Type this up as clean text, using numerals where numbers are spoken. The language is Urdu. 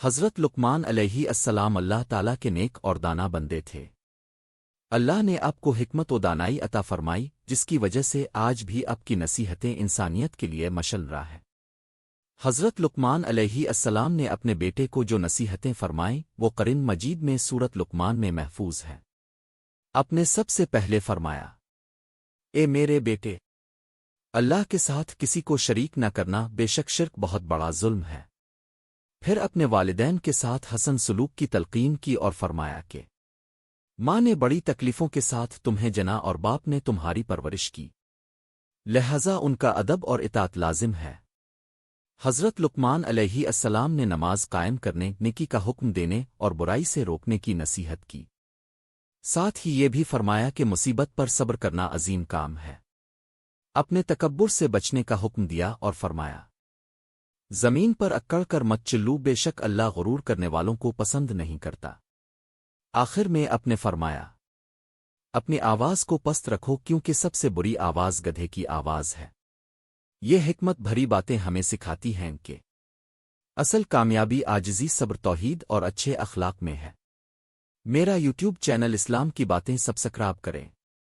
حضرت لقمان علیہ السلام اللہ تعالیٰ کے نیک اور دانا بندے تھے۔ اللہ نے آپ کو حکمت و دانائی عطا فرمائی، جس کی وجہ سے آج بھی آپ کی نصیحتیں انسانیت کے لیے مشل راہ ہے۔ حضرت لقمان علیہ السلام نے اپنے بیٹے کو جو نصیحتیں فرمائیں وہ قرآن مجید میں سورت لقمان میں محفوظ ہے۔ آپ نے سب سے پہلے فرمایا، اے میرے بیٹے، اللہ کے ساتھ کسی کو شریک نہ کرنا، بے شک شرک بہت بڑا ظلم ہے۔ پھر اپنے والدین کے ساتھ حسن سلوک کی تلقین کی اور فرمایا کہ ماں نے بڑی تکلیفوں کے ساتھ تمہیں جنا اور باپ نے تمہاری پرورش کی، لہذا ان کا ادب اور اطاعت لازم ہے۔ حضرت لقمان علیہ السلام نے نماز قائم کرنے، نیکی کا حکم دینے اور برائی سے روکنے کی نصیحت کی، ساتھ ہی یہ بھی فرمایا کہ مصیبت پر صبر کرنا عظیم کام ہے۔ اپنے تکبر سے بچنے کا حکم دیا اور فرمایا، زمین پر اکڑ کر مت چلو، بے شک اللہ غرور کرنے والوں کو پسند نہیں کرتا۔ آخر میں اپنے فرمایا، اپنی آواز کو پست رکھو کیونکہ سب سے بری آواز گدھے کی آواز ہے۔ یہ حکمت بھری باتیں ہمیں سکھاتی ہیں کہ اصل کامیابی عاجزی، صبر، توحید اور اچھے اخلاق میں ہے۔ میرا یوٹیوب چینل اسلام کی باتیں سبسکرائب کریں۔